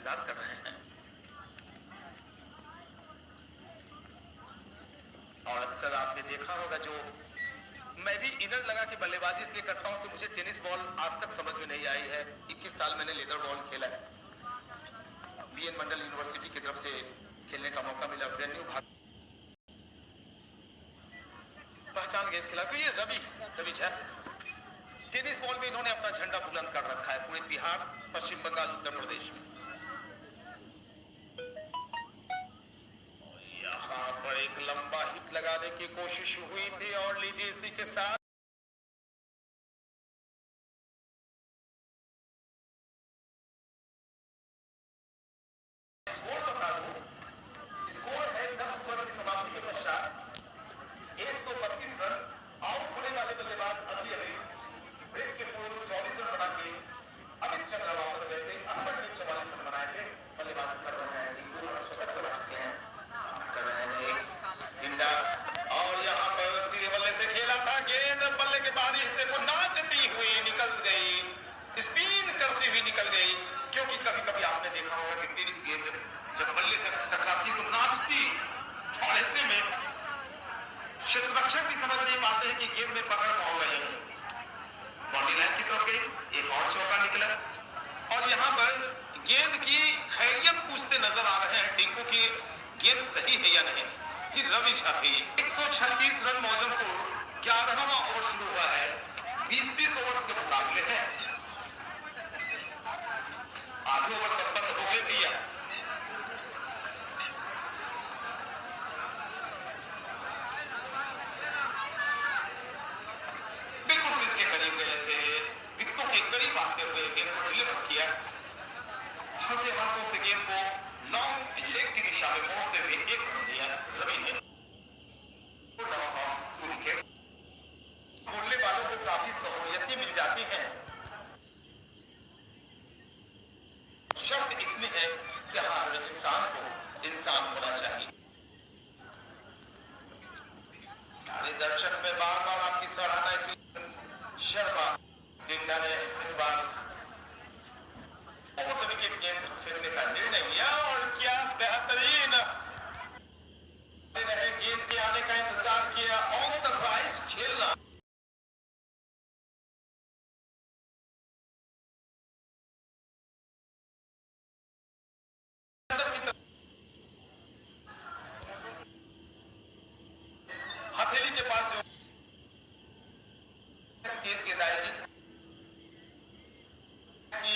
इंतजार कर रहे हैं। और अक्सर आपने देखा होगा, जो मैं भी इनर लगा के बल्लेबाजी इसलिए करता हूं कि मुझे टेनिस बॉल आज तक समझ में नहीं आई है। 21 साल मैंने लेदर बॉल खेला है। बीएन मंडल यूनिवर्सिटी की तरफ से खेलने का मौका मिला। वेन्यू पहचान गए इस खिलाड़ी को, ये रवि झा। टेनिस बॉल में इन्होंने अपना झंडा बुलंद कर रखा है पूरे बिहार, पश्चिम बंगाल, उत्तर प्रदेश में। यहाँ पर एक लंबा हिट लगाने की कोशिश हुई थी और लीजिए इसी के साथ स्कोर बता दूं। स्कोर है 10 ओवर की समाप्ति के पश्चात 132 रन। आउट होने वाले बल्लेबाज अभी ब्रेक के पूर्व 24 रन बना के अमित चंद्रा वापस गए थे। अहमद ने 44 रन बनाए थे। बल्लेबाज कर रहे हैं, शतक बना चुके हैं, कर रहे हैं एक जिंदा। और यहाँ पर सीधे बल्ले से खेला था, गेंद बल्ले के बाहरी हिस्से को नाचती हुई निकल गई, स्पिन करती हुई निकल गई। क्योंकि कभी कभी आपने देखा होगा कि टेनिस गेंद जब बल्ले से टकराती तो नाचती, और ऐसे में क्षेत्ररक्षक भी समझ नहीं पाते हैं कि गेंद में पकड़ पाऊंगा या नहीं। बॉडी लाइन की तरफ गई, एक और चौका निकला। और यहाँ पर गेंद की खैरियत पूछते नजर आ रहे हैं टिंकू की गेंद सही है या नहीं। जी रवि झा थे। 136 रन मौजमपुर, 11वां ओवर शुरू हुआ है। 20-20 ओवर के मुकाबले हैं। आधे ओवर संपन्न हो गए दिया। बिल्कुल इसके करीब गए थे, विकेटों के करीब आते हुए गेंद को डिलीवर किया। हल्के हाथों से गेंद को लॉन्ग लेग की दिशा में मोड़ते हुए एक रन दिया रवि ने। बोलने वालों को काफी सहूलियतें मिल जाती हैं। शर्त इतनी है कि हर इंसान को इंसान होना चाहिए। दर्शक में बार बार आपकी सराहना इसलिए शर्मा जिंदा ने इस बार बहुत विकेट गेंद फेंकने का निर्णय लिया। और क्या बेहतरीन गेंद के आने का इंतजार किया। ऑन द राइज खेलना। हथेली के पास जो तेज गेंद आएगी कि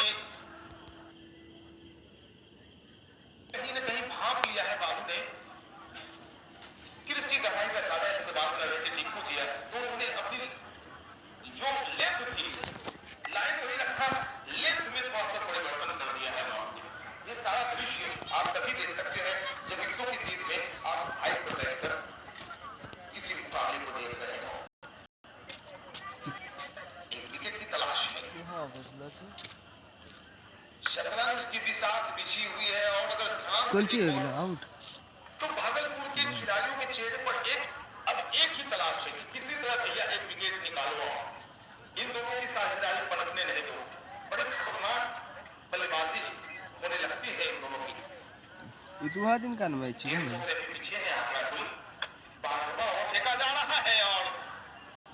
कहीं न कहीं भाप लिया है बाबू ने कि इसकी गहराई का ज्यादा इस्तेमाल कर रहे थे टिंकू जी, तो उन्होंने अपनी जो लेंथ थी लाइन वही रखा, लेंथ में थोड़ा सा परिवर्तन कर दिया है बाबू ने। ये सारा दृश्य आप तभी देख सकते हैं जब विकेटों की सीध में आप हाइट पर रहकर किसी मुकाबले को देख रहे हो। एक विकेट की तलाश में शतरंज की बिसात बिछी हुई है। और अगर ध्यान से आउट तो भागलपुर के खिलाड़ियों के चेहरे पर अब एक ही तलाश है कि किसी तरह भैया एक विकेट निकालो। इन दोनों की साझेदारी पलटने नहीं दो। बड़ी खतरनाक बल्लेबाजी होने लगती है इन दोनों की। इतना दिन का मैच है, से भी पीछे है आंकड़ा कुल 12वां ओवर फेंका जा रहा है। और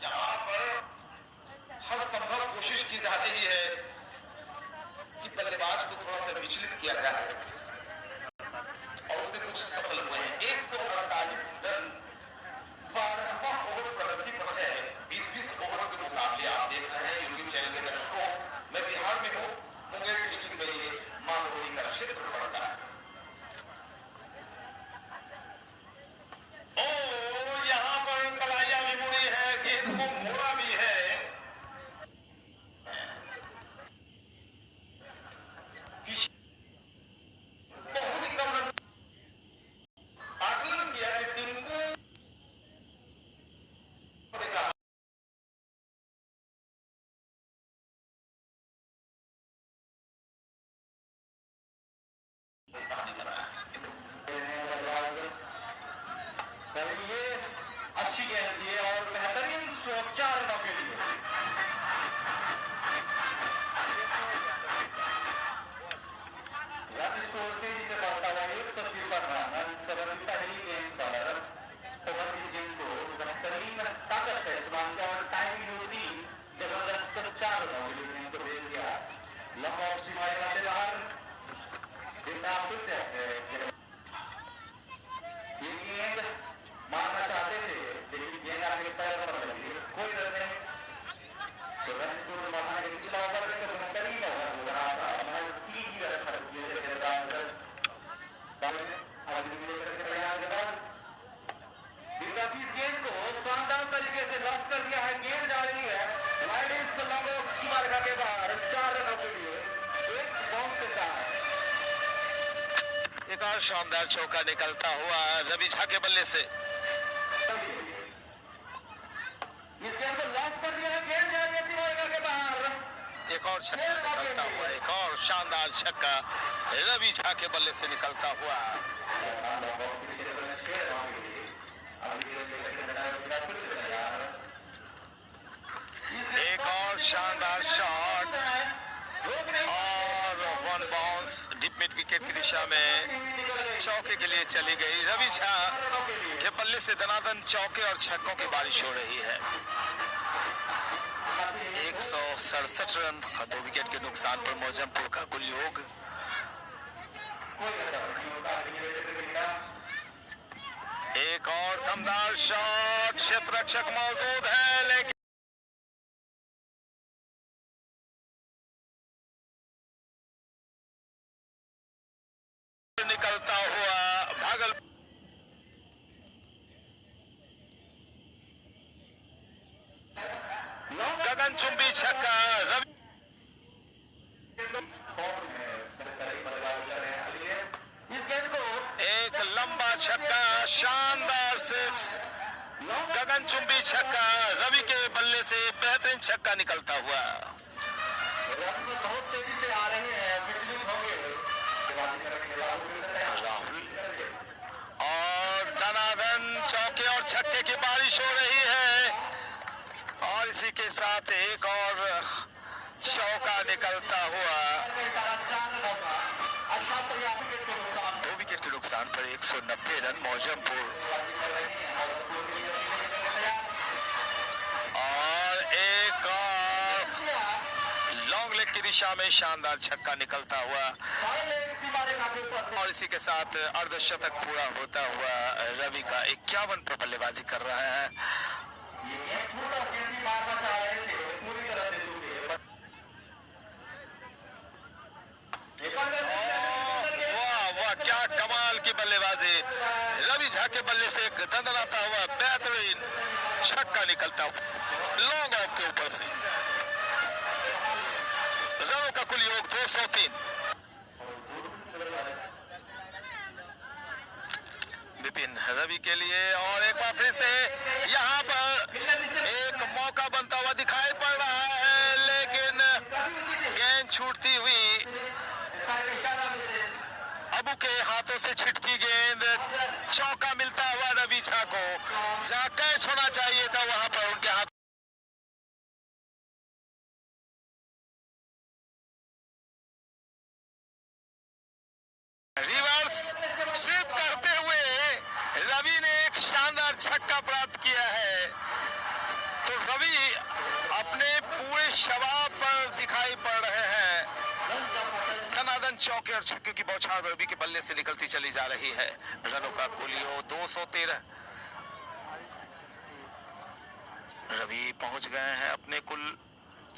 जहां पर हर संभव कोशिश की जा रही है कि बल्लेबाज को थोड़ा सा विचलित किया जाए, और उसमें कुछ सफल हुए हैं। 148 रन 12वां ओवर प्रगति पर है। 20-20 ओवर के मुकाबले आप देख रहे हैं यूट्यूब चैनल के दर्शकों। मैं बिहार में हूँ, मुंगेर डिस्ट्रिक्ट में ये मानवोली का क्षेत्र पड़ता है। फिर से ये गेंद मारना चाहते थे, लेकिन गेंद आगे पैर पर लगी, कोई रन नहीं। तो रन स्कोर बढ़ाने के पिछला ओवर में तो बेहतरीन ओवर हो रहा था, महज 3 ही रन खर्च किए थे गेंदबाज आगे लेकर के तैयार गेंदबाज विकासी गेंद को शानदार तरीके से लॉक कर दिया है। गेंद जा रही है वाइड लॉन्ग ऑफ सीमा रेखा के बाहर, 4 रनों के लिए एक बाउंस के साथ। एक और शानदार चौका निकलता हुआ रवि झा के बल्ले से। इस गेंद को लॉक कर दिया है, गेंद जा रही है सीमा रेखा के बाहर। एक और छक्का निकलता हुआ, एक और शानदार छक्का रवि झा के बल्ले से निकलता हुआ। एक और शानदार शॉट और one bounce deep mid wicket की दिशा में चौके के लिए चली गई। रवि झा के बल्ले से दनादन चौके और छक्कों की बारिश हो रही है। 167 रन 2 विकेट के नुकसान पर मौजमपुर का कुल योग। एक और दमदार शॉट, क्षेत्ररक्षक मौजूद है लेकिन निकलता हुआ भागल गगनचुंबी छक्का रवि। एक लंबा छक्का, शानदार सिक्स, गगनचुंबी छक्का रवि के बल्ले से बेहतरीन छक्का निकलता हुआ। बहुत तेजी से आ रहे हैं, विचलित होंगे राहुल और दनादन चौके और छक्के की बारिश हो रही है और इसी के साथ एक और चौका निकलता हुआ। 2 विकेट के नुकसान पर 190 रन मौजमपुर। और एक और लॉन्ग लेग की दिशा में शानदार छक्का निकलता हुआ और इसी के साथ अर्धशतक पूरा होता हुआ रवि का 51 पर बल्लेबाजी कर रहा है। वाह क्या कमाल की बल्लेबाजी, रवि झा के बल्ले से एक दंदनाता हुआ बेहतरीन छक्का निकलता हुआ लॉन्ग ऑफ के ऊपर से। रनों का कुल योग 203। विपिन रवि के लिए और एक बार फिर से यहाँ पर एक मौका बनता हुआ दिखाई पड़ रहा है, लेकिन गेंद छूटती हुई अबू के हाथों से छिटकी गेंद, चौका मिलता हुआ रवि झा को। जहां कैच होना चाहिए था वहां पर उनके हाथ रिवर्स स्वीप करते हुए रवि ने एक शानदार छक्का प्राप्त किया है। तो रवि अपने पूरे शबाब पर दिखाई पड़ रहे हैं। दनादन चौके और छक्के की बौछार रवि के बल्ले से निकलती चली जा रही है। रनों का कुल योग 213। रवि पहुंच गए हैं अपने कुल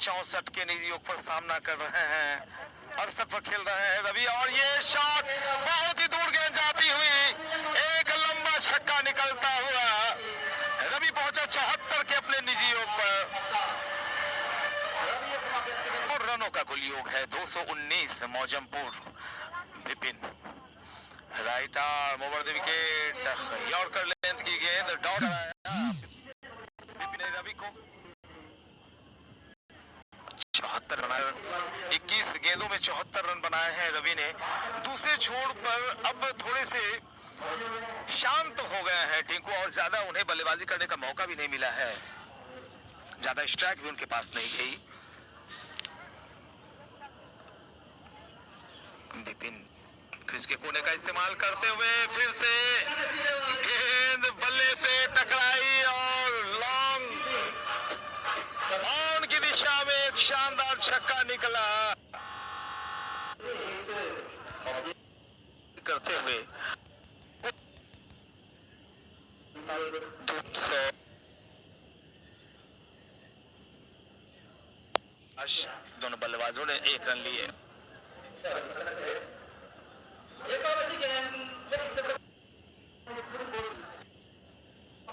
64 के निजी योग पर सामना कर रहे हैं। 68 पर खेल रहे हैं रवि और ये शॉट बहुत ही दूर गेंद जाती हुई एक लंबा छक्का निकलता हुआ। रवि पहुंचा 74 के अपने निजी योग पर और रनों का कुल योग है 219 Maujampur. Vipin right arm over the wicket, yorker length की गेंद डॉट विपिन ने रवि को 74 बनाए। 21 गेंदों में 74 रन बनाए हैं रवि ने। दूसरे छोर पर अब थोड़े से शांत हो गए हैं टिंकू और ज्यादा उन्हें बल्लेबाजी करने का मौका भी नहीं मिला है, ज्यादा स्ट्राइक भी उनके पास नहीं गई। विपिन क्रीज के कोने का इस्तेमाल करते हुए फिर से गेंद बल्ले से टकराई और लॉन्ग ऑन की दिशा में एक शानदार छक्का निकला। करते हुए दोनों बल्लेबाजों ने 1 रन लिए।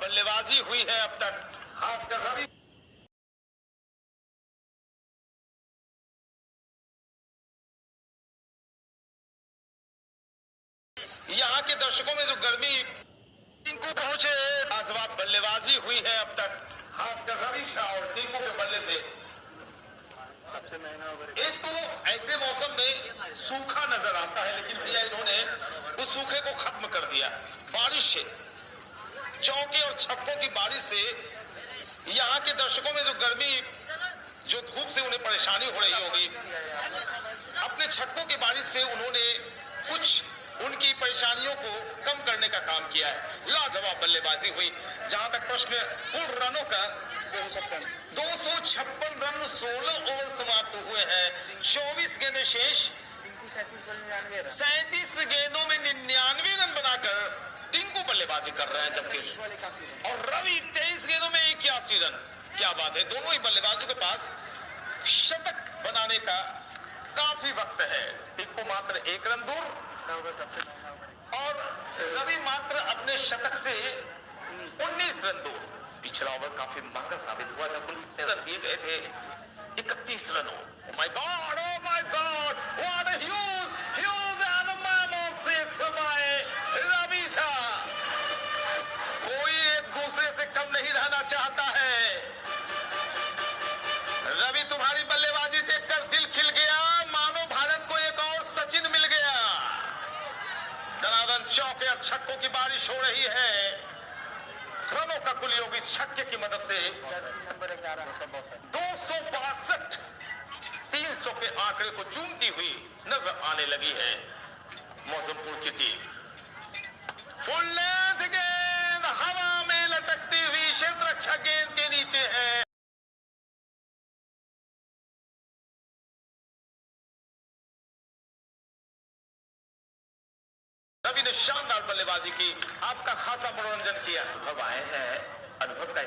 बल्लेबाजी हुई है अब तक, खासकर रवि यहाँ के दर्शकों में जो गर्मी टिंकू पहुंचे, लाजवाब बल्लेबाजी हुई है अब तक, खासकर रवि शाह और टिंकू के बल्ले से। एक तो ऐसे मौसम में सूखा नजर आता है, लेकिन भैया इन्होंने उस सूखे को खत्म कर दिया। बारिश से, चौके और छक्कों की बारिश से यहाँ के दर्शकों में जो गर्मी, जो धूप से उन्हें परेशानी हो रही होगी, अपने छक्कों की बारिश से उन्होंने कुछ उनकी परेशानियों को कम करने का काम किया है। लाजवाब बल्लेबाजी हुई। जहां तक प्रश्न कुल रनों का, 256 रन 16 ओवर समाप्त हुए हैं। 24 गेंदें शेष, 37 गेंदों में 99 रन बनाकर टिंकू बल्लेबाजी कर रहे हैं, जबकि और रवि 23 गेंदों में 81 रन। क्या बात है, दोनों ही बल्लेबाजों के पास शतक बनाने का काफी वक्त है। टिंकू मात्र 1 रन दूर और रवि मात्र अपने शतक से 19 रन दूर। पिछला ओवर काफी महंगा साबित हुआ था। कुल कितने रन दिए गए थे? 31 रनों। Oh my God, what a huge and a mammoth six by Ravi Jha. कोई एक दूसरे से कम नहीं रहना चाहता है। रवि, तुम्हारी बल्लेबाजी देखकर दिल खिल गया, मानो भारत को एक और सचिन मिल गया। दनादन चौके और छक्कों की बारिश हो रही है। रनों का कुल योग इस छक्के की मदद से 262, 300 के आंकड़े को चूमती हुई नजर आने लगी है मौजमपुर की टीम। फुल लेंथ गेंद हवा में लटकती हुई क्षेत्र रक्षक गेंद के नीचे है। रवि ने शानदार बल्लेबाजी की, आपका खासा मनोरंजन किया। अनुभव आए हैं, अनुभव का